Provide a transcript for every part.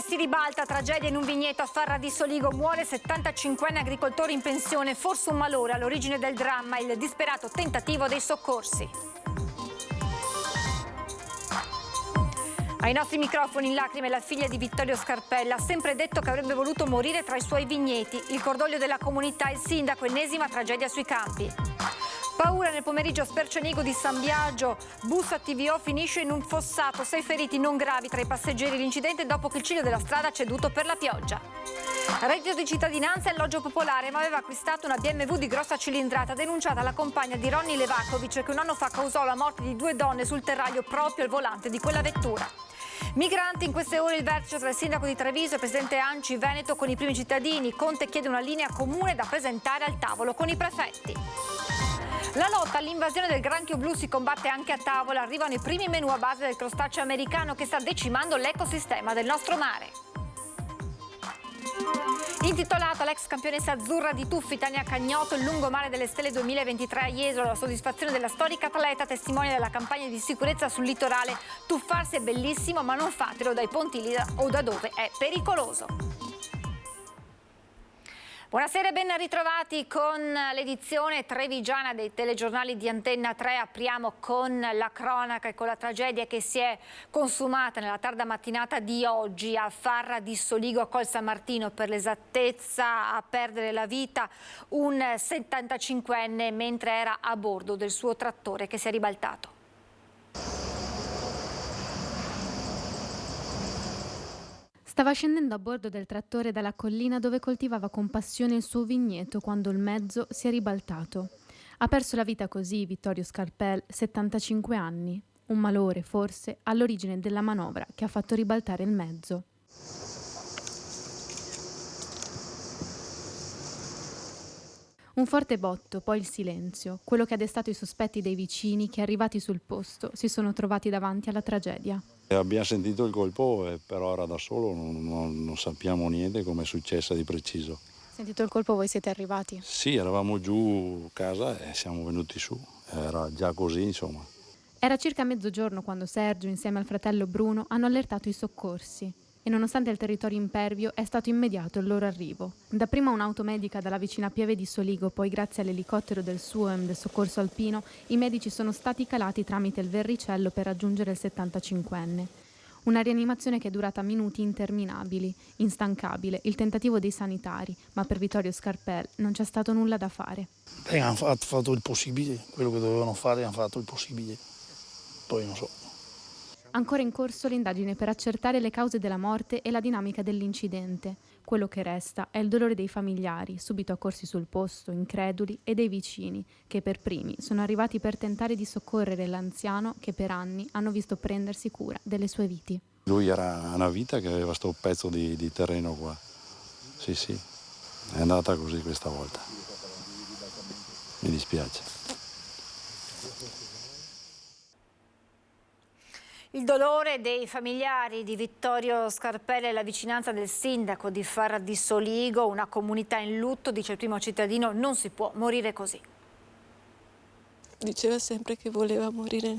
Luce si ribalta, tragedia in un vigneto a Farra di Soligo, muore 75enne agricoltore in pensione, forse un malore all'origine del dramma, il disperato tentativo dei soccorsi. Ai nostri microfoni in lacrime la figlia di Vittorio Scarpella, ha sempre detto che avrebbe voluto morire tra i suoi vigneti. Il cordoglio della comunità, il sindaco, ennesima tragedia sui campi. Paura nel pomeriggio a Spercianigo di San Biagio, bus a TVO finisce in un fossato, 6 feriti non gravi tra i passeggeri, l'incidente dopo che il ciglio della strada ha ceduto per la pioggia. Reddito di cittadinanza e alloggio popolare, ma aveva acquistato una BMW di grossa cilindrata, denunciata la compagna di Ronny Levakovic che un anno fa causò la morte di 2 donne sul terraglio proprio al volante di quella vettura. Migranti, in queste ore il vertice tra il sindaco di Treviso e il presidente ANCI Veneto con i primi cittadini. Conte chiede una linea comune da presentare al tavolo con i prefetti. La lotta all'invasione del granchio blu si combatte anche a tavola. Arrivano i primi menù a base del crostaceo americano che sta decimando l'ecosistema del nostro mare. Intitolato all'ex campionessa azzurra di tuffi Tania Cagnotto, il lungomare delle stelle 2023 a Jesolo, la soddisfazione della storica atleta, testimonia della campagna di sicurezza sul litorale. Tuffarsi è bellissimo, ma non fatelo dai ponti lì o da dove è pericoloso. Buonasera e ben ritrovati con l'edizione trevigiana dei telegiornali di Antenna 3. Apriamo con la cronaca e con la tragedia che si è consumata nella tarda mattinata di oggi a Farra di Soligo, a Col San Martino, per l'esattezza a perdere la vita un 75enne mentre era a bordo del suo trattore che si è ribaltato. Stava scendendo a bordo del trattore dalla collina dove coltivava con passione il suo vigneto quando il mezzo si è ribaltato. Ha perso la vita così Vittorio Scarpel, 75 anni. Un malore, forse, all'origine della manovra che ha fatto ribaltare il mezzo. Un forte botto, poi il silenzio, quello che ha destato i sospetti dei vicini che, arrivati sul posto, si sono trovati davanti alla tragedia. Abbiamo sentito il colpo, però era da solo, non sappiamo niente come è successo di preciso. Sentito il colpo, voi siete arrivati? Sì, eravamo giù a casa e siamo venuti su, era già così insomma. Era circa mezzogiorno quando Sergio, insieme al fratello Bruno, hanno allertato i soccorsi. E nonostante il territorio impervio è stato immediato il loro arrivo. Dapprima un'auto medica dalla vicina Pieve di Soligo, poi grazie all'elicottero del SUEM del soccorso alpino, i medici sono stati calati tramite il Verricello per raggiungere il 75enne. Una rianimazione che è durata minuti interminabili, instancabile, il tentativo dei sanitari, ma per Vittorio Scarpel non c'è stato nulla da fare. Hanno fatto il possibile, quello che dovevano fare hanno fatto il possibile, poi non so. Ancora in corso l'indagine per accertare le cause della morte e la dinamica dell'incidente. Quello che resta è il dolore dei familiari, subito accorsi sul posto, increduli, e dei vicini, che per primi sono arrivati per tentare di soccorrere l'anziano che per anni hanno visto prendersi cura delle sue viti. Lui era una vita che aveva questo pezzo di terreno qua. Sì, è andata così questa volta. Mi dispiace. Il dolore dei familiari di Vittorio Scarpella e la vicinanza del sindaco di Farra di Soligo, una comunità in lutto, dice il primo cittadino, non si può morire così. Diceva sempre che voleva morire,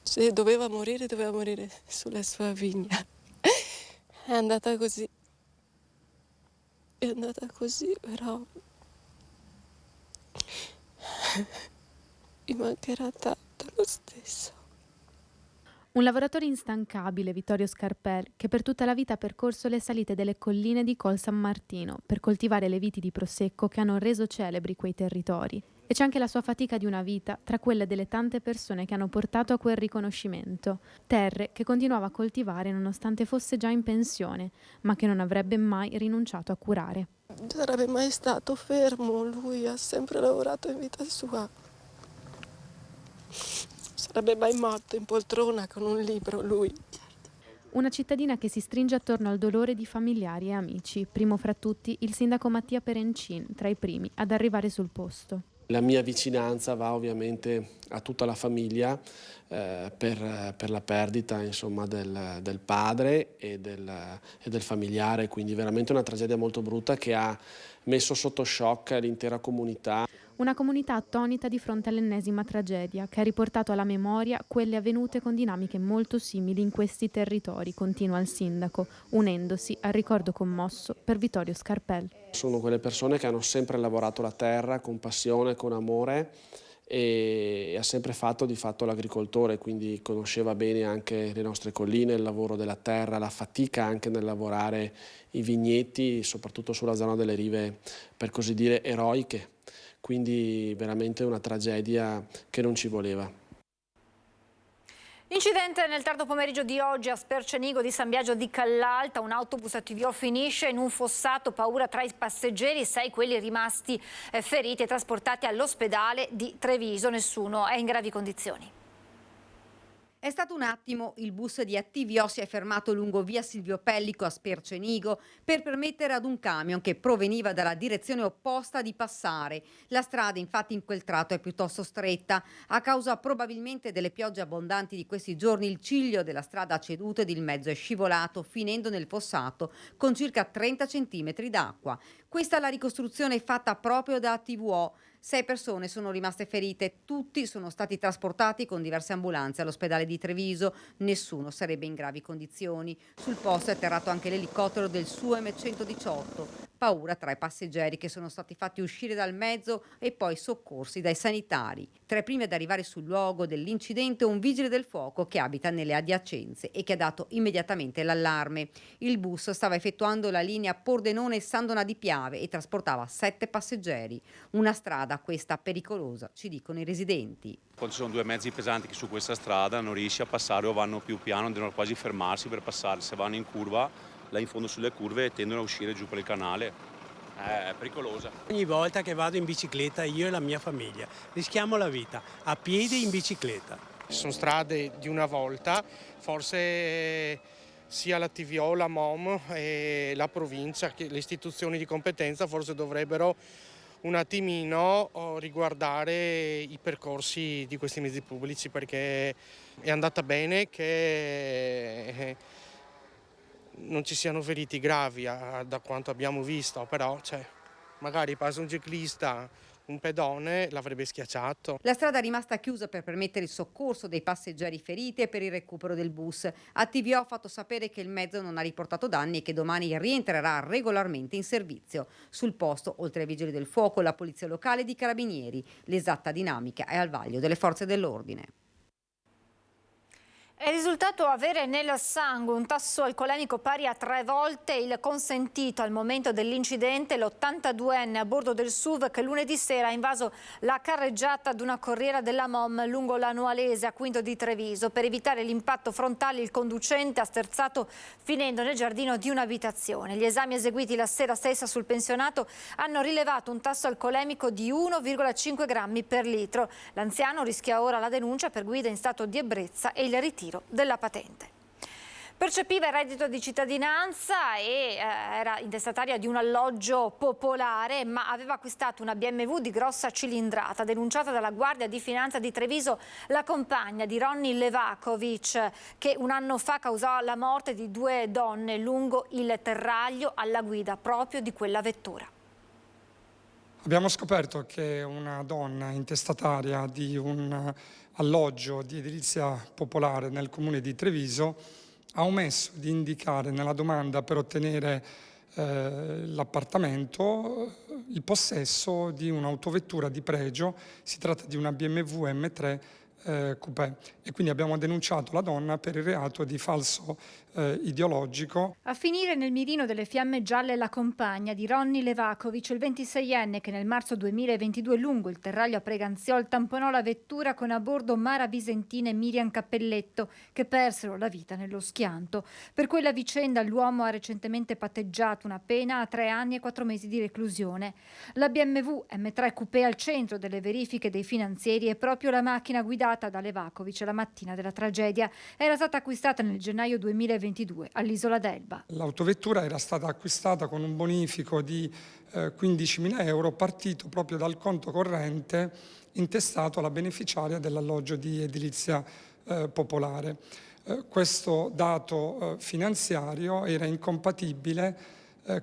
se doveva morire sulla sua vigna. È andata così, però mi mancherà tanto lo stesso. Un lavoratore instancabile, Vittorio Scarpel, che per tutta la vita ha percorso le salite delle colline di Col San Martino per coltivare le viti di prosecco che hanno reso celebri quei territori. E c'è anche la sua fatica di una vita tra quelle delle tante persone che hanno portato a quel riconoscimento. Terre che continuava a coltivare nonostante fosse già in pensione, ma che non avrebbe mai rinunciato a curare. Non sarebbe mai stato fermo, lui ha sempre lavorato in vita sua. Sarebbe mai morto in poltrona con un libro, lui. Una cittadina che si stringe attorno al dolore di familiari e amici, primo fra tutti il sindaco Mattia Perencin, tra i primi ad arrivare sul posto. La mia vicinanza va ovviamente a tutta la famiglia per la perdita insomma, del padre e del familiare, quindi veramente una tragedia molto brutta che ha messo sotto shock l'intera comunità. Una comunità attonita di fronte all'ennesima tragedia che ha riportato alla memoria quelle avvenute con dinamiche molto simili in questi territori, continua il sindaco, unendosi al ricordo commosso per Vittorio Scarpell. Sono quelle persone che hanno sempre lavorato la terra con passione, con amore, e ha sempre fatto di fatto l'agricoltore, quindi conosceva bene anche le nostre colline, il lavoro della terra, la fatica anche nel lavorare i vigneti, soprattutto sulla zona delle rive, per così dire, eroiche. Quindi veramente una tragedia che non ci voleva. Incidente nel tardo pomeriggio di oggi a Spercenigo di San Biagio di Callalta, un autobus TVO finisce in un fossato, paura tra i passeggeri, 6 quelli rimasti feriti e trasportati all'ospedale di Treviso, nessuno è in gravi condizioni. È stato un attimo, il bus di TVO si è fermato lungo via Silvio Pellico a Spercenigo per permettere ad un camion che proveniva dalla direzione opposta di passare. La strada infatti in quel tratto è piuttosto stretta. A causa probabilmente delle piogge abbondanti di questi giorni il ciglio della strada ha ceduto ed il mezzo è scivolato finendo nel fossato con circa 30 centimetri d'acqua. Questa è la ricostruzione fatta proprio da TVO. 6 persone sono rimaste ferite, tutti sono stati trasportati con diverse ambulanze all'ospedale di Treviso, nessuno sarebbe in gravi condizioni. Sul posto è atterrato anche l'elicottero del SUEM 118. Paura tra i passeggeri che sono stati fatti uscire dal mezzo e poi soccorsi dai sanitari. Tra i primi ad arrivare sul luogo dell'incidente un vigile del fuoco che abita nelle adiacenze e che ha dato immediatamente l'allarme. Il bus stava effettuando la linea Pordenone-Sandona di Piave e trasportava 7 passeggeri. Una strada questa pericolosa, ci dicono i residenti. Quando ci sono 2 mezzi pesanti che su questa strada non riesci a passare o vanno più piano, devono quasi fermarsi per passare. Se vanno in curva, là in fondo sulle curve tendono a uscire giù per il canale. È pericolosa. Ogni volta che vado in bicicletta io e la mia famiglia rischiamo la vita, a piedi in bicicletta. Sono strade di una volta, forse sia la TVO, la MOM e la provincia, le istituzioni di competenza forse dovrebbero un attimino riguardare i percorsi di questi mezzi pubblici, perché è andata bene che non ci siano feriti gravi da quanto abbiamo visto, però magari passa un ciclista, un pedone l'avrebbe schiacciato. La strada è rimasta chiusa per permettere il soccorso dei passeggeri feriti e per il recupero del bus. TVO ha fatto sapere che il mezzo non ha riportato danni e che domani rientrerà regolarmente in servizio. Sul posto, oltre ai vigili del fuoco, la polizia locale e di carabinieri. L'esatta dinamica è al vaglio delle forze dell'ordine. È risultato avere nel sangue un tasso alcolemico pari a 3 volte il consentito al momento dell'incidente. L'82enne a bordo del SUV che lunedì sera ha invaso la carreggiata di una corriera della MOM lungo la Nualese a Quinto di Treviso. Per evitare l'impatto frontale il conducente ha sterzato finendo nel giardino di un'abitazione. Gli esami eseguiti la sera stessa sul pensionato hanno rilevato un tasso alcolemico di 1,5 grammi per litro. L'anziano rischia ora la denuncia per guida in stato di ebbrezza e il ritiro della patente. Percepiva il reddito di cittadinanza e era intestataria di un alloggio popolare, ma aveva acquistato una BMW di grossa cilindrata. Denunciata dalla Guardia di Finanza di Treviso la compagna di Ronny Levakovic, che un anno fa causò la morte di 2 donne lungo il terraglio alla guida proprio di quella vettura. Abbiamo scoperto che una donna intestataria di un alloggio di edilizia popolare nel comune di Treviso ha omesso di indicare nella domanda per ottenere l'appartamento il possesso di un'autovettura di pregio. Si tratta di una BMW M3 coupé e quindi abbiamo denunciato la donna per il reato di falso ideologico. A finire nel mirino delle fiamme gialle la compagna di Ronny Levakovic, il 26enne che nel marzo 2022 lungo il terraglio a Preganziol tamponò la vettura con a bordo Mara Visentina e Miriam Cappelletto, che persero la vita nello schianto. Per quella vicenda l'uomo ha recentemente patteggiato una pena a 3 anni e 4 mesi di reclusione. La BMW M3 coupé al centro delle verifiche dei finanzieri è proprio la macchina guidata da Levakovic la mattina della tragedia. Era stata acquistata nel gennaio 2022 all'Isola d'Elba. L'autovettura era stata acquistata con un bonifico di 15.000 euro partito proprio dal conto corrente intestato alla beneficiaria dell'alloggio di edilizia popolare. Questo dato finanziario era incompatibile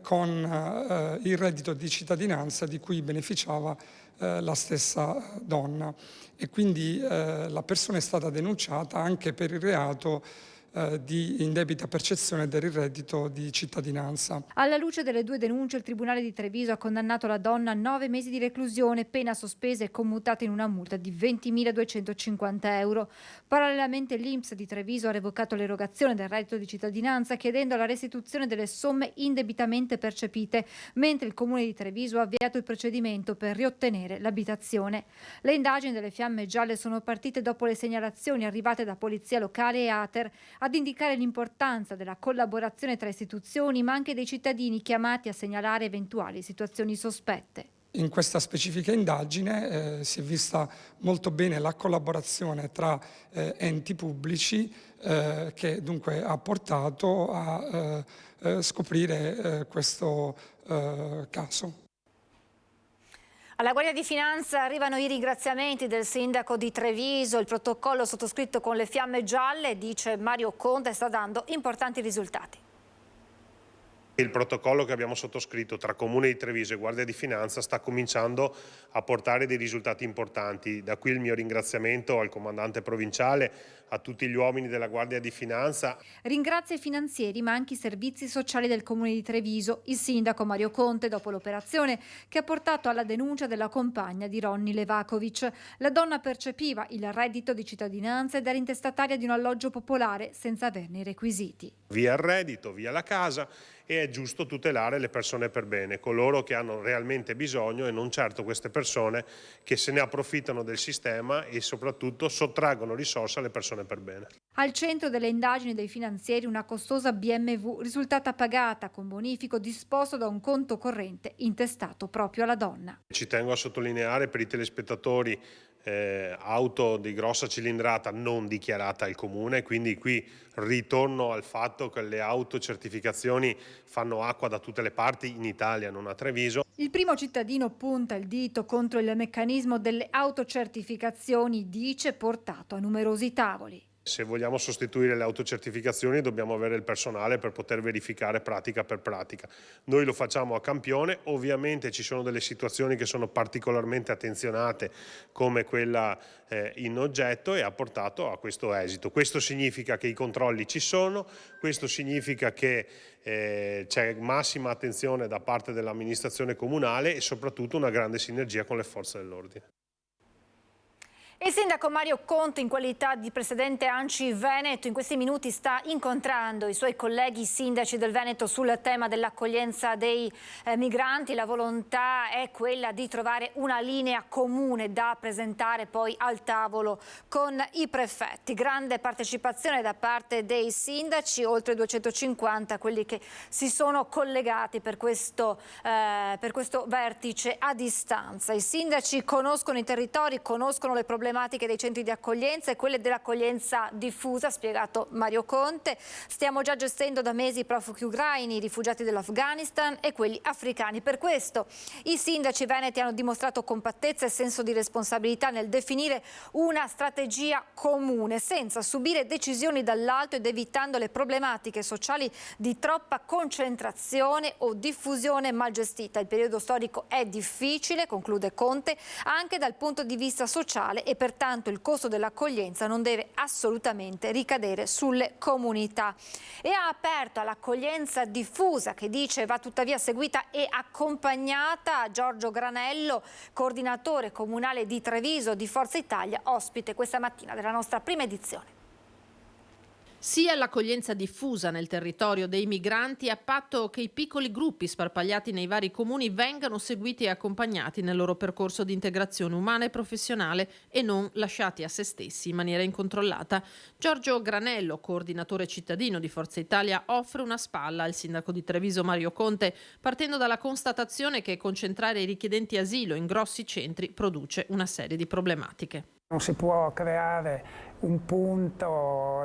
con il reddito di cittadinanza di cui beneficiava la stessa donna, e quindi la persona è stata denunciata anche per il reato di indebita percezione del reddito di cittadinanza. Alla luce delle 2 denunce, il Tribunale di Treviso ha condannato la donna a 9 mesi di reclusione, pena sospesa e commutata in una multa di 20.250 euro. Parallelamente l'INPS di Treviso ha revocato l'erogazione del reddito di cittadinanza, chiedendo la restituzione delle somme indebitamente percepite, mentre il Comune di Treviso ha avviato il procedimento per riottenere l'abitazione. Le indagini delle Fiamme Gialle sono partite dopo le segnalazioni arrivate da Polizia Locale e ATER, ad indicare l'importanza della collaborazione tra istituzioni, ma anche dei cittadini chiamati a segnalare eventuali situazioni sospette. In questa specifica indagine si è vista molto bene la collaborazione tra enti pubblici che dunque ha portato a scoprire questo caso. Alla Guardia di Finanza arrivano i ringraziamenti del sindaco di Treviso. Il protocollo sottoscritto con le Fiamme Gialle, dice Mario Conte, sta dando importanti risultati. Il protocollo che abbiamo sottoscritto tra Comune di Treviso e Guardia di Finanza sta cominciando a portare dei risultati importanti. Da qui il mio ringraziamento al comandante provinciale, a tutti gli uomini della Guardia di Finanza. Ringrazia i finanzieri ma anche i servizi sociali del Comune di Treviso, il sindaco Mario Conte, dopo l'operazione che ha portato alla denuncia della compagna di Ronny Levakovic. La donna percepiva il reddito di cittadinanza ed era intestataria di un alloggio popolare senza averne i requisiti. Via il reddito, via la casa, e è giusto tutelare le persone per bene, coloro che hanno realmente bisogno e non certo queste persone che se ne approfittano del sistema e soprattutto sottraggono risorse alle persone per bene. Al centro delle indagini dei finanzieri una costosa BMW risultata pagata con bonifico disposto da un conto corrente intestato proprio alla donna. Ci tengo a sottolineare per i telespettatori auto di grossa cilindrata non dichiarata al Comune, quindi qui ritorno al fatto che le autocertificazioni fanno acqua da tutte le parti in Italia, non a Treviso. Il primo cittadino punta il dito contro il meccanismo delle autocertificazioni, dice portato a numerosi tavoli. Se vogliamo sostituire le autocertificazioni dobbiamo avere il personale per poter verificare pratica per pratica. Noi lo facciamo a campione, ovviamente ci sono delle situazioni che sono particolarmente attenzionate come quella in oggetto e ha portato a questo esito. Questo significa che i controlli ci sono, questo significa che c'è massima attenzione da parte dell'amministrazione comunale e soprattutto una grande sinergia con le forze dell'ordine. Il sindaco Mario Conte, in qualità di presidente ANCI Veneto, in questi minuti sta incontrando i suoi colleghi sindaci del Veneto sul tema dell'accoglienza dei migranti. La volontà è quella di trovare una linea comune da presentare poi al tavolo con i prefetti. Grande partecipazione da parte dei sindaci, oltre 250 quelli che si sono collegati per questo vertice a distanza. I sindaci conoscono i territori, conoscono le problematiche dei centri di accoglienza e quelle dell'accoglienza diffusa, ha spiegato Mario Conte. Stiamo già gestendo da mesi i profughi ucraini, i rifugiati dell'Afghanistan e quelli africani. Per questo i sindaci veneti hanno dimostrato compattezza e senso di responsabilità nel definire una strategia comune, senza subire decisioni dall'alto ed evitando le problematiche sociali di troppa concentrazione o diffusione mal gestita. Il periodo storico è difficile, conclude Conte, anche dal punto di vista sociale e pertanto il costo dell'accoglienza non deve assolutamente ricadere sulle comunità. E ha aperto all'accoglienza diffusa, che dice va tuttavia seguita e accompagnata. Giorgio Granello, coordinatore comunale di Treviso di Forza Italia, ospite questa mattina della nostra prima edizione. Sia l'accoglienza diffusa nel territorio dei migranti a patto che i piccoli gruppi sparpagliati nei vari comuni vengano seguiti e accompagnati nel loro percorso di integrazione umana e professionale e non lasciati a se stessi in maniera incontrollata. Giorgio Granello, coordinatore cittadino di Forza Italia, offre una spalla al sindaco di Treviso Mario Conte, partendo dalla constatazione che concentrare i richiedenti asilo in grossi centri produce una serie di problematiche. Non si può creare un punto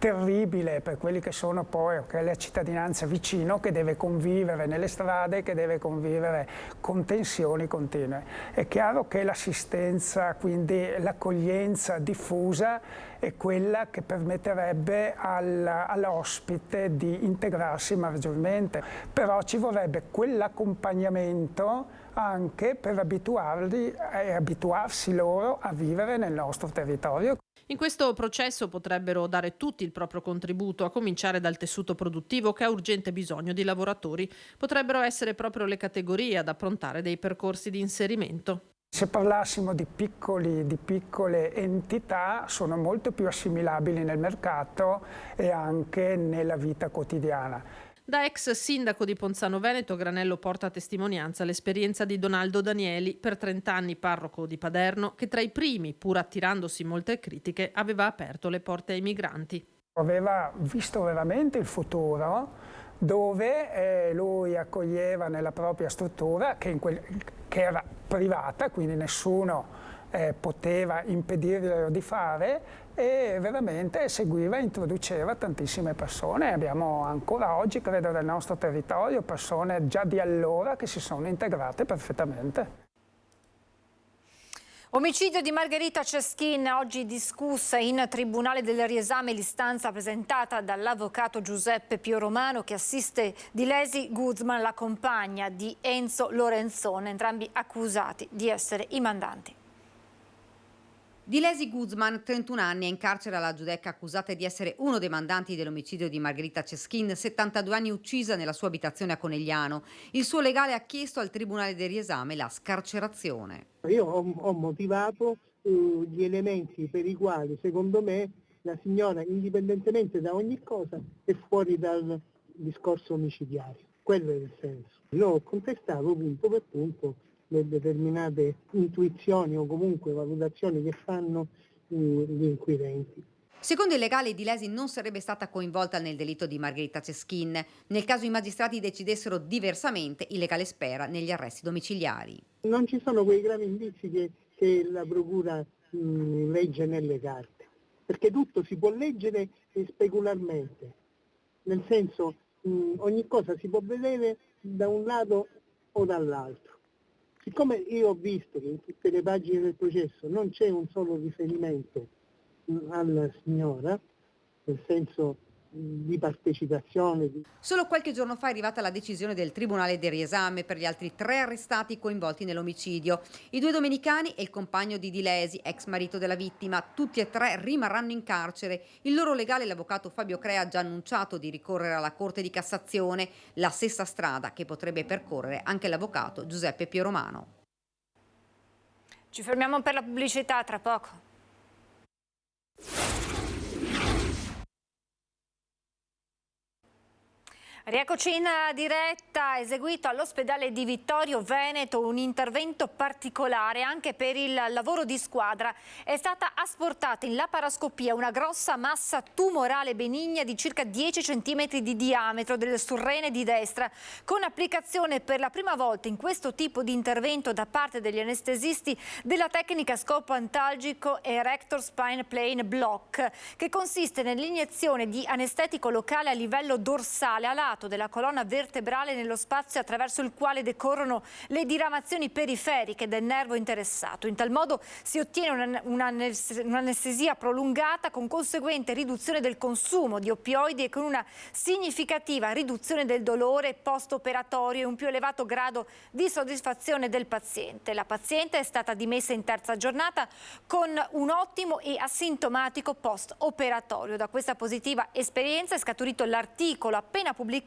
terribile per quelli che sono poi che è la cittadinanza vicino, che deve convivere nelle strade, che deve convivere con tensioni continue. È chiaro che l'assistenza, quindi l'accoglienza diffusa, è quella che permetterebbe all'ospite di integrarsi maggiormente, però ci vorrebbe quell'accompagnamento anche per abituarsi loro a vivere nel nostro territorio. In questo processo potrebbero dare tutti il proprio contributo, a cominciare dal tessuto produttivo che ha urgente bisogno di lavoratori. Potrebbero essere proprio le categorie ad approntare dei percorsi di inserimento. Se parlassimo di piccole entità, sono molto più assimilabili nel mercato e anche nella vita quotidiana. Da ex sindaco di Ponzano Veneto, Granello porta a testimonianza l'esperienza di Donaldo Danieli, per 30 anni parroco di Paderno, che tra i primi, pur attirandosi molte critiche, aveva aperto le porte ai migranti. Aveva visto veramente il futuro, dove lui accoglieva nella propria struttura, che era privata, quindi nessuno poteva impedirglielo di fare, e veramente seguiva e introduceva tantissime persone. Abbiamo ancora oggi, credo, nel nostro territorio persone già di allora che si sono integrate perfettamente. Omicidio di Margherita Ceschin, oggi discussa in Tribunale del Riesame l'istanza presentata dall'avvocato Giuseppe Pio Romano, che assiste Dilesi Guzman, la compagna di Enzo Lorenzone, entrambi accusati di essere i mandanti. Dilesi Guzman, 31 anni, è in carcere alla Giudecca, accusata di essere uno dei mandanti dell'omicidio di Margherita Ceschin, 72 anni, uccisa nella sua abitazione a Conegliano. Il suo legale ha chiesto al Tribunale del Riesame la scarcerazione. Io ho motivato gli elementi per i quali, secondo me, la signora, indipendentemente da ogni cosa, è fuori dal discorso omicidiario. Quello è il senso. Lo contestavo punto per punto le determinate intuizioni o comunque valutazioni che fanno gli inquirenti. Secondo il legale, Dilesi non sarebbe stata coinvolta nel delitto di Margherita Ceschin. Nel caso i magistrati decidessero diversamente, il legale spera negli arresti domiciliari. Non ci sono quei gravi indizi che la procura legge nelle carte, perché tutto si può leggere specularmente, nel senso ogni cosa si può vedere da un lato o dall'altro. Siccome io ho visto che in tutte le pagine del processo non c'è un solo riferimento alla signora, nel senso di partecipazione. Solo qualche giorno fa è arrivata la decisione del Tribunale del Riesame per gli altri 3 arrestati coinvolti nell'omicidio. I 2 domenicani e il compagno di Dilesi, ex marito della vittima, tutti e 3 rimarranno in carcere. Il loro legale, l'avvocato Fabio Crea, ha già annunciato di ricorrere alla Corte di Cassazione, la stessa strada che potrebbe percorrere anche l'avvocato Giuseppe Pio Romano. Ci fermiamo per la pubblicità, tra poco. Rieccoci in diretta. Eseguito all'ospedale di Vittorio Veneto un intervento particolare anche per il lavoro di squadra. È stata asportata in laparoscopia una grossa massa tumorale benigna di circa 10 cm di diametro del surrene di destra, con applicazione per la prima volta in questo tipo di intervento da parte degli anestesisti della tecnica scopo antalgico e Rector Spine Plane Block, che consiste nell'iniezione di anestetico locale a livello dorsale a lato della colonna vertebrale nello spazio attraverso il quale decorrono le diramazioni periferiche del nervo interessato. In tal modo si ottiene un'anestesia prolungata con conseguente riduzione del consumo di oppioidi e con una significativa riduzione del dolore post-operatorio e un più elevato grado di soddisfazione del paziente. La paziente è stata dimessa in terza giornata con un ottimo e asintomatico post-operatorio. Da questa positiva esperienza è scaturito l'articolo appena pubblicato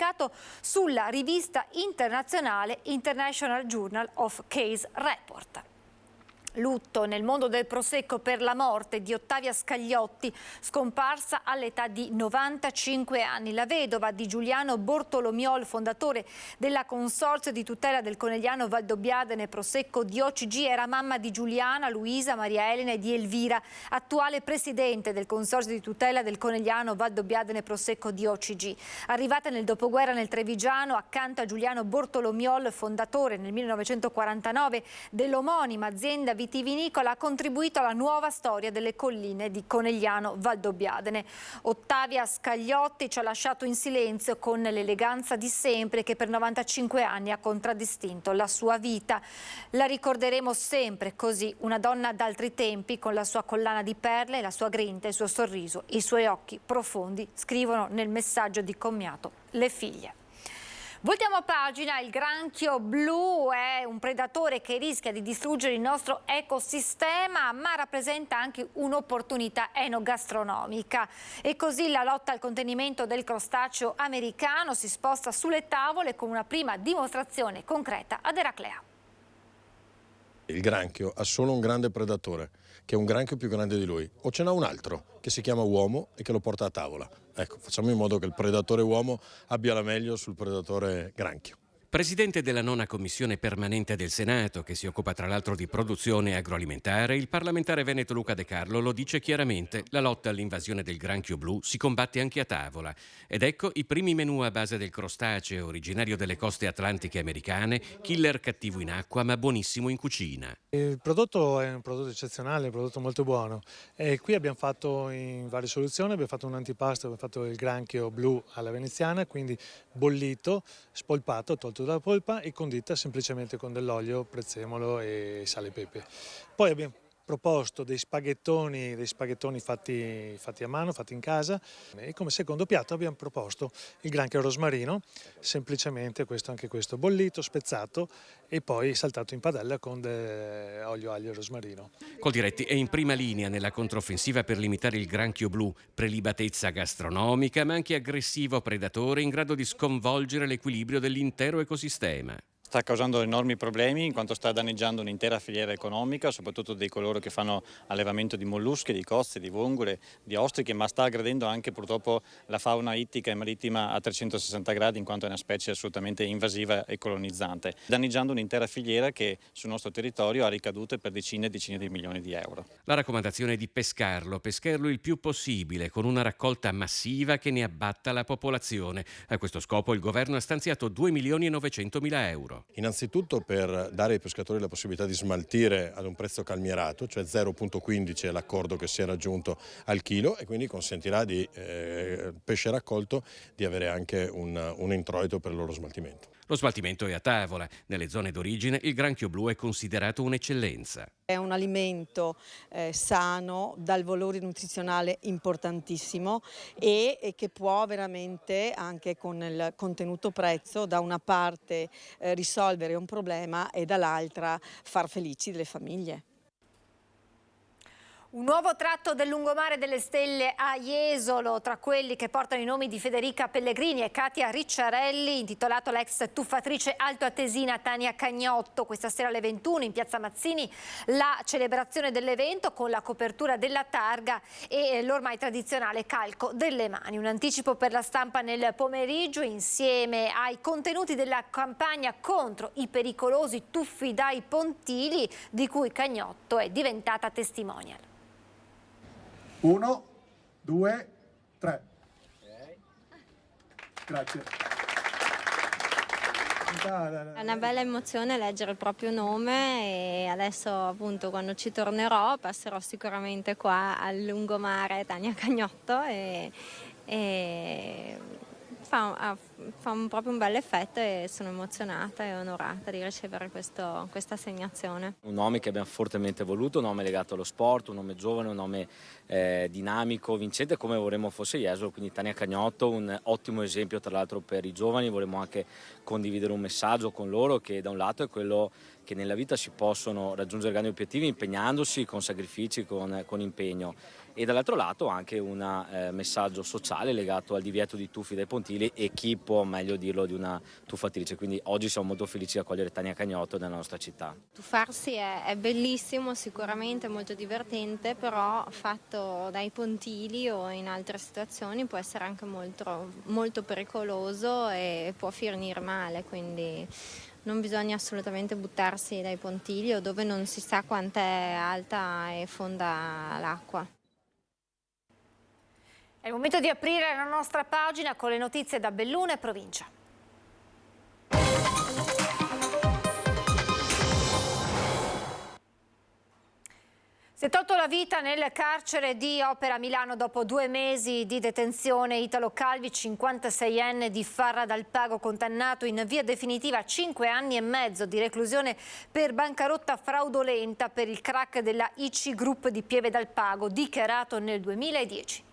sulla rivista internazionale International Journal of Case Report. Lutto nel mondo del prosecco per la morte di Ottavia Scagliotti, scomparsa all'età di 95 anni. La vedova di Giuliano Bortolomiol, fondatore della Consorzio di tutela del Conegliano Valdobbiadene Prosecco di OCG, era mamma di Giuliana, Luisa, Maria Elena e di Elvira, attuale presidente del Consorzio di tutela del Conegliano Valdobbiadene Prosecco di OCG. Arrivata nel dopoguerra nel Trevigiano accanto a Giuliano Bortolomiol, fondatore nel 1949 dell'omonima azienda vitivinicola ha contribuito alla nuova storia delle colline di Conegliano Valdobbiadene. Ottavia Scagliotti ci ha lasciato in silenzio con l'eleganza di sempre che per 95 anni ha contraddistinto la sua vita. La ricorderemo sempre così, una donna d'altri tempi con la sua collana di perle, la sua grinta, il suo sorriso, i suoi occhi profondi, scrivono nel messaggio di commiato le figlie. Voltiamo pagina, il granchio blu è un predatore che rischia di distruggere il nostro ecosistema, ma rappresenta anche un'opportunità enogastronomica. E così la lotta al contenimento del crostaceo americano si sposta sulle tavole con una prima dimostrazione concreta ad Eraclea. Il granchio ha solo un grande predatore, che è un granchio più grande di lui, o ce n'ha un altro, che si chiama uomo e che lo porta a tavola. Ecco, facciamo in modo che il predatore uomo abbia la meglio sul predatore granchio. Presidente della 9ª Commissione permanente del Senato, che si occupa tra l'altro di produzione agroalimentare, il parlamentare veneto Luca De Carlo lo dice chiaramente: la lotta all'invasione del granchio blu si combatte anche a tavola. Ed ecco i primi menù a base del crostaceo, originario delle coste atlantiche americane, killer cattivo in acqua ma buonissimo in cucina. Il prodotto è un prodotto eccezionale, un prodotto molto buono. E qui abbiamo fatto in varie soluzioni, abbiamo fatto un antipasto, abbiamo fatto il granchio blu alla veneziana, quindi bollito, spolpato, tolto dalla polpa e condita semplicemente con dell'olio, prezzemolo e sale e pepe. Poi abbiamo proposto dei spaghettoni fatti a mano, fatti in casa, e come secondo piatto abbiamo proposto il granchio rosmarino, semplicemente anche questo bollito, spezzato e poi saltato in padella con olio, aglio e rosmarino. Coldiretti è in prima linea nella controffensiva per limitare il granchio blu, prelibatezza gastronomica ma anche aggressivo predatore in grado di sconvolgere l'equilibrio dell'intero ecosistema. Sta causando enormi problemi in quanto sta danneggiando un'intera filiera economica, soprattutto di coloro che fanno allevamento di molluschi, di cozze, di vongole, di ostriche, ma sta aggredendo anche purtroppo la fauna ittica e marittima a 360 gradi in quanto è una specie assolutamente invasiva e colonizzante, danneggiando un'intera filiera che sul nostro territorio ha ricadute per decine e decine di milioni di euro. La raccomandazione è di pescarlo il più possibile con una raccolta massiva che ne abbatta la popolazione. A questo scopo il governo ha stanziato 2.900.000 euro. Innanzitutto per dare ai pescatori la possibilità di smaltire ad un prezzo calmierato, cioè 0,15 è l'accordo che si è raggiunto al chilo, e quindi consentirà di pesce raccolto di avere anche un introito per il loro smaltimento. Lo smaltimento è a tavola. Nelle zone d'origine il granchio blu è considerato un'eccellenza. È un alimento sano, dal valore nutrizionale importantissimo e che può veramente, anche con il contenuto prezzo, da una parte risolvere un problema e dall'altra far felici delle famiglie. Un nuovo tratto del lungomare delle Stelle a Jesolo, tra quelli che portano i nomi di Federica Pellegrini e Katia Ricciarelli, intitolato all'ex tuffatrice altoatesina Tania Cagnotto. Questa sera alle 21 in Piazza Mazzini la celebrazione dell'evento con la copertura della targa e l'ormai tradizionale calco delle mani. Un anticipo per la stampa nel pomeriggio insieme ai contenuti della campagna contro i pericolosi tuffi dai pontili di cui Cagnotto è diventata testimonial. 1, 2, 3. Grazie. È una bella emozione leggere il proprio nome e adesso appunto quando ci tornerò passerò sicuramente qua al lungomare Tania Cagnotto e fa proprio un bel effetto e sono emozionata e onorata di ricevere questa assegnazione. Un nome che abbiamo fortemente voluto, un nome legato allo sport, un nome giovane, un nome dinamico, vincente come vorremmo fosse Jesolo, quindi Tania Cagnotto, un ottimo esempio tra l'altro per i giovani. Vorremmo anche condividere un messaggio con loro che da un lato è quello che nella vita si possono raggiungere grandi obiettivi impegnandosi con sacrifici, con impegno, e dall'altro lato anche un messaggio sociale legato al divieto di tuffi dai pontili e chi può meglio dirlo di una tuffatrice. Quindi oggi siamo molto felici di accogliere Tania Cagnotto nella nostra città. Tuffarsi è bellissimo, sicuramente molto divertente, però fatto dai pontili o in altre situazioni può essere anche molto, molto pericoloso e può finire male, quindi non bisogna assolutamente buttarsi dai pontili o dove non si sa quant'è alta e fonda l'acqua. È il momento di aprire la nostra pagina con le notizie da Belluno e provincia. Si è tolto la vita nel carcere di Opera Milano dopo 2 mesi di detenzione Italo Calvi, 56enne di Farra dal Pago, condannato in via definitiva a 5 anni e mezzo di reclusione per bancarotta fraudolenta per il crack della IC Group di Pieve dal Pago, dichiarato nel 2010.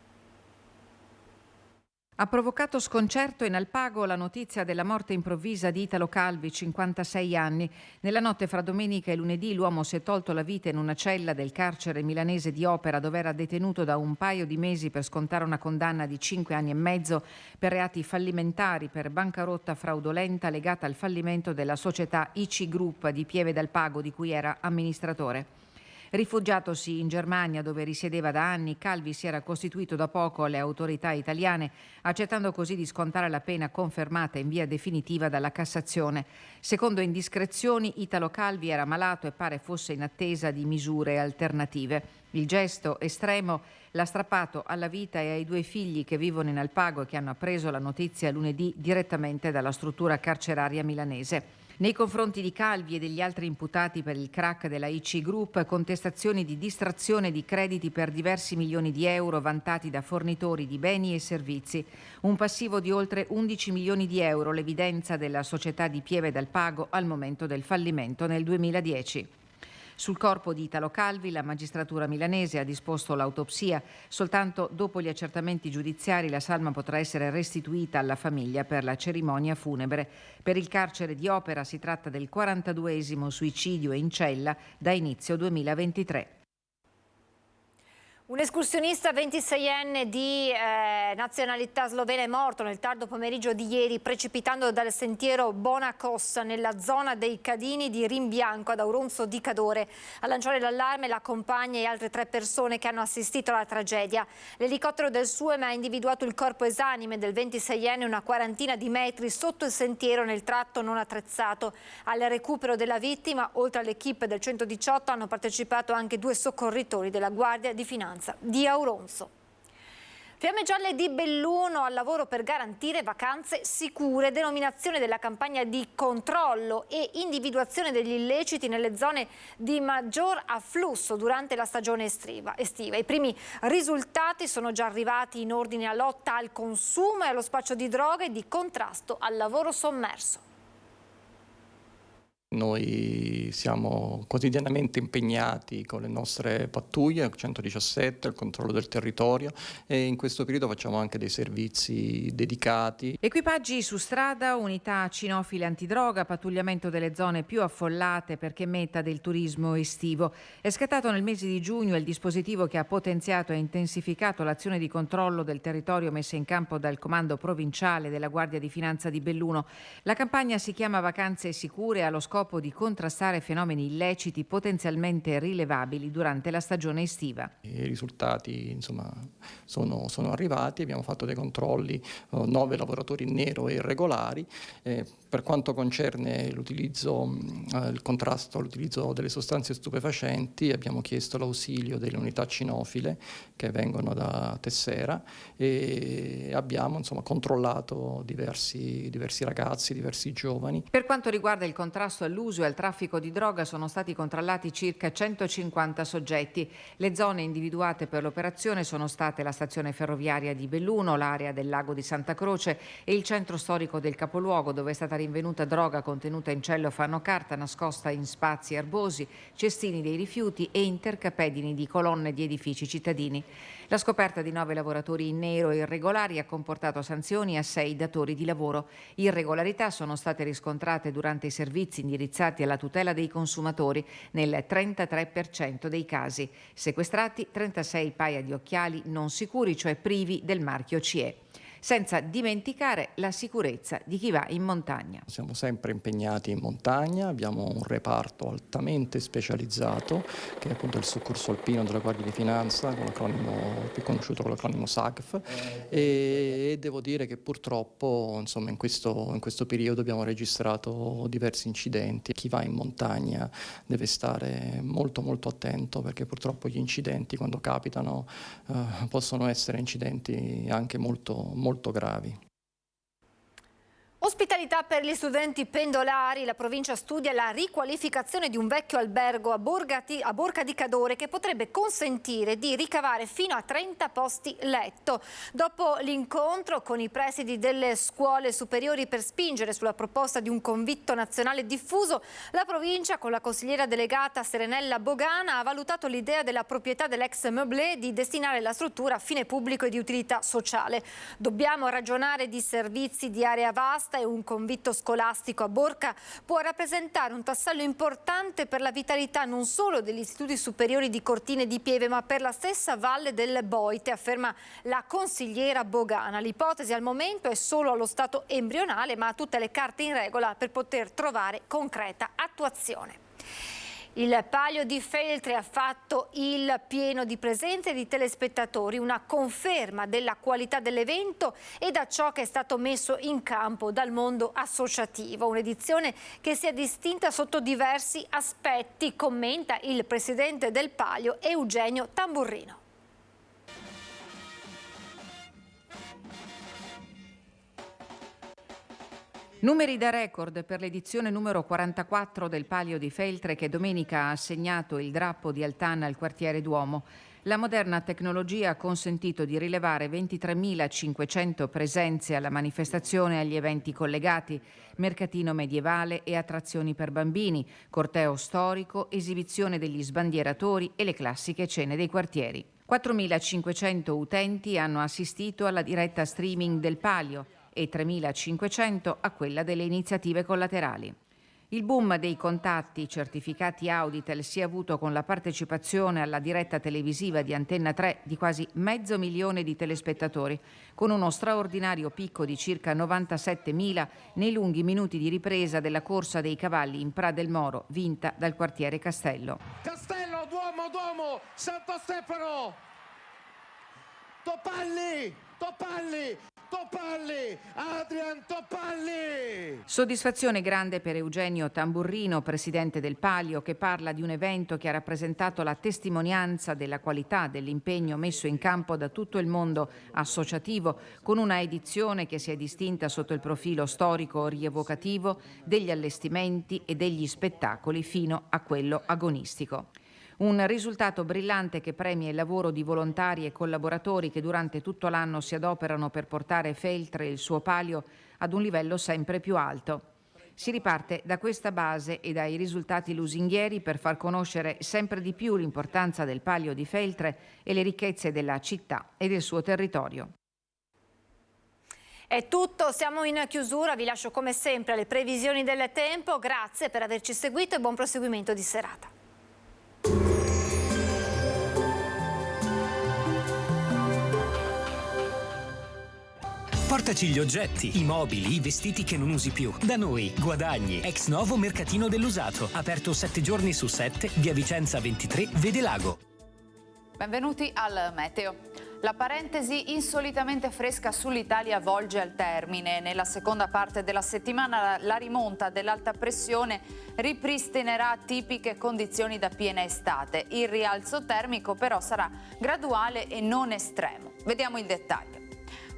Ha provocato sconcerto in Alpago la notizia della morte improvvisa di Italo Calvi, 56 anni. Nella notte fra domenica e lunedì l'uomo si è tolto la vita in una cella del carcere milanese di Opera, dove era detenuto da un paio di mesi per scontare una condanna di 5 anni e mezzo per reati fallimentari per bancarotta fraudolenta legata al fallimento della società IC Group di Pieve dal Pago, di cui era amministratore. Rifugiatosi in Germania, dove risiedeva da anni, Calvi si era costituito da poco alle autorità italiane, accettando così di scontare la pena confermata in via definitiva dalla Cassazione. Secondo indiscrezioni, Italo Calvi era malato e pare fosse in attesa di misure alternative. Il gesto estremo l'ha strappato alla vita e ai 2 figli che vivono in Alpago e che hanno appreso la notizia lunedì direttamente dalla struttura carceraria milanese. Nei confronti di Calvi e degli altri imputati per il crack della IC Group, contestazioni di distrazione di crediti per diversi milioni di euro vantati da fornitori di beni e servizi, un passivo di oltre 11 milioni di euro, l'evidenza della società di Pieve dal Pago al momento del fallimento nel 2010. Sul corpo di Italo Calvi la magistratura milanese ha disposto l'autopsia. Soltanto dopo gli accertamenti giudiziari la salma potrà essere restituita alla famiglia per la cerimonia funebre. Per il carcere di Opera si tratta del 42esimo suicidio in cella da inizio 2023. Un escursionista 26enne di nazionalità slovena è morto nel tardo pomeriggio di ieri precipitando dal sentiero Bonacossa nella zona dei Cadini di Rimbianco ad Auronzo di Cadore. A lanciare l'allarme la compagna e altre 3 persone che hanno assistito alla tragedia. L'elicottero del SUEM ha individuato il corpo esanime del 26enne una quarantina di metri sotto il sentiero nel tratto non attrezzato. Al recupero della vittima, oltre all'equipe del 118, hanno partecipato anche 2 soccorritori della Guardia di Finanza di Auronzo. Fiamme Gialle di Belluno al lavoro per garantire vacanze sicure, denominazione della campagna di controllo e individuazione degli illeciti nelle zone di maggior afflusso durante la stagione estiva. I primi risultati sono già arrivati in ordine a lotta al consumo e allo spaccio di droga e di contrasto al lavoro sommerso. Noi siamo quotidianamente impegnati con le nostre pattuglie, 117, il controllo del territorio, e in questo periodo facciamo anche dei servizi dedicati. Equipaggi su strada, unità cinofile antidroga, pattugliamento delle zone più affollate perché meta del turismo estivo. È scattato nel mese di giugno il dispositivo che ha potenziato e intensificato l'azione di controllo del territorio messa in campo dal comando provinciale della Guardia di Finanza di Belluno. La campagna si chiama Vacanze Sicure, allo scopo di contrastare fenomeni illeciti potenzialmente rilevabili durante la stagione estiva. I risultati insomma sono arrivati, abbiamo fatto dei controlli, 9 lavoratori in nero e irregolari. Per quanto concerne il contrasto all'utilizzo delle sostanze stupefacenti, abbiamo chiesto l'ausilio delle unità cinofile che vengono da Tessera e abbiamo controllato diversi ragazzi, diversi giovani. Per quanto riguarda il contrasto all'uso e al traffico di droga sono stati controllati circa 150 soggetti. Le zone individuate per l'operazione sono state la stazione ferroviaria di Belluno, l'area del lago di Santa Croce e il centro storico del capoluogo, dove è stata rinvenuta droga contenuta in cellophano carta nascosta in spazi erbosi, cestini dei rifiuti e intercapedini di colonne di edifici cittadini. La scoperta di 9 lavoratori in nero e irregolari ha comportato sanzioni a 6 datori di lavoro. Irregolarità sono state riscontrate durante i servizi indirizzati alla tutela dei consumatori nel 33% dei casi. Sequestrati 36 paia di occhiali non sicuri, cioè privi del marchio CE. Senza dimenticare la sicurezza di chi va in montagna. Siamo sempre impegnati in montagna, abbiamo un reparto altamente specializzato che è appunto il soccorso alpino della Guardia di Finanza, con l'acronimo più conosciuto con l'acronimo SAGF, e devo dire che purtroppo in questo periodo abbiamo registrato diversi incidenti. Chi va in montagna deve stare molto attento, perché purtroppo gli incidenti, quando capitano, possono essere incidenti anche molto gravi. Ospitalità per gli studenti pendolari. La provincia studia la riqualificazione di un vecchio albergo a Borca di Cadore che potrebbe consentire di ricavare fino a 30 posti letto. Dopo l'incontro con i presidi delle scuole superiori per spingere sulla proposta di un convitto nazionale diffuso, la provincia con la consigliera delegata Serenella Bogana ha valutato l'idea della proprietà dell'ex Meublé di destinare la struttura a fine pubblico e di utilità sociale. Dobbiamo ragionare di servizi di area vasta e un convitto scolastico a Borca può rappresentare un tassello importante per la vitalità non solo degli istituti superiori di Cortina e di Pieve, ma per la stessa Valle del Boite, afferma la consigliera Bogana. L'ipotesi al momento è solo allo stato embrionale, ma ha tutte le carte in regola per poter trovare concreta attuazione. Il Palio di Feltre ha fatto il pieno di presenze e di telespettatori, una conferma della qualità dell'evento e da ciò che è stato messo in campo dal mondo associativo. Un'edizione che si è distinta sotto diversi aspetti, commenta il presidente del Palio Eugenio Tamburrino. Numeri da record per l'edizione numero 44 del Palio di Feltre che domenica ha assegnato il drappo di Altanna al quartiere Duomo. La moderna tecnologia ha consentito di rilevare 23.500 presenze alla manifestazione e agli eventi collegati, mercatino medievale e attrazioni per bambini, corteo storico, esibizione degli sbandieratori e le classiche cene dei quartieri. 4.500 utenti hanno assistito alla diretta streaming del Palio e 3.500 a quella delle iniziative collaterali. Il boom dei contatti certificati Auditel si è avuto con la partecipazione alla diretta televisiva di Antenna 3 di quasi 500.000 di telespettatori, con uno straordinario picco di circa 97.000 nei lunghi minuti di ripresa della corsa dei cavalli in Pra del Moro, vinta dal quartiere Castello. Castello, Duomo, Duomo, Santo Stefano, Topalli, Topalli, Topalli, Adrian Topalli! Soddisfazione grande per Eugenio Tamburrino, presidente del Palio, che parla di un evento che ha rappresentato la testimonianza della qualità dell'impegno messo in campo da tutto il mondo associativo, con una edizione che si è distinta sotto il profilo storico rievocativo degli allestimenti e degli spettacoli fino a quello agonistico. Un risultato brillante che premia il lavoro di volontari e collaboratori che durante tutto l'anno si adoperano per portare Feltre e il suo Palio ad un livello sempre più alto. Si riparte da questa base e dai risultati lusinghieri per far conoscere sempre di più l'importanza del Palio di Feltre e le ricchezze della città e del suo territorio. È tutto, siamo in chiusura, vi lascio come sempre alle previsioni del tempo. Grazie per averci seguito e buon proseguimento di serata. Portaci gli oggetti, i mobili, i vestiti che non usi più. Da noi, guadagni. Ex novo mercatino dell'usato. Aperto 7 giorni su 7, via Vicenza 23, Vede Lago. Benvenuti al Meteo. La parentesi insolitamente fresca sull'Italia volge al termine. Nella seconda parte della settimana la rimonta dell'alta pressione ripristinerà tipiche condizioni da piena estate. Il rialzo termico però sarà graduale e non estremo. Vediamo il dettaglio.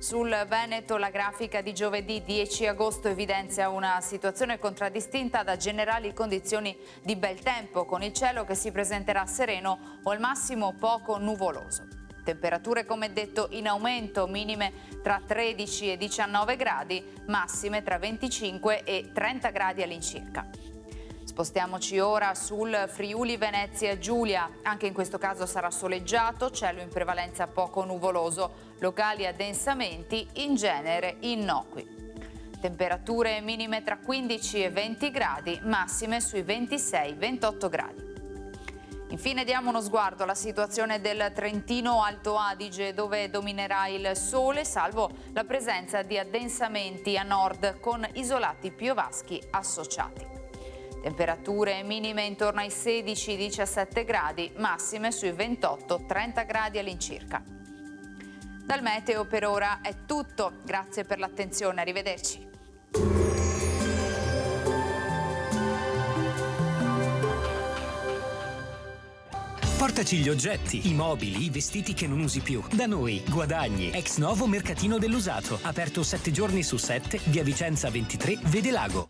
Sul Veneto la grafica di giovedì 10 agosto evidenzia una situazione contraddistinta da generali condizioni di bel tempo, con il cielo che si presenterà sereno o al massimo poco nuvoloso. Temperature come detto in aumento, minime tra 13 e 19 gradi, massime tra 25 e 30 gradi all'incirca. Spostiamoci ora sul Friuli Venezia Giulia, anche in questo caso sarà soleggiato, cielo in prevalenza poco nuvoloso, locali addensamenti in genere innocui. Temperature minime tra 15 e 20 gradi, massime sui 26-28 gradi. Infine diamo uno sguardo alla situazione del Trentino Alto Adige, dove dominerà il sole, salvo la presenza di addensamenti a nord con isolati piovaschi associati. Temperature minime intorno ai 16-17 gradi, massime sui 28-30 gradi all'incirca. Dal meteo per ora è tutto, grazie per l'attenzione, arrivederci. Portaci gli oggetti, i mobili, i vestiti che non usi più. Da noi, Guadagni, ex novo mercatino dell'usato. Aperto 7 giorni su 7, via Vicenza 23, Vede Lago.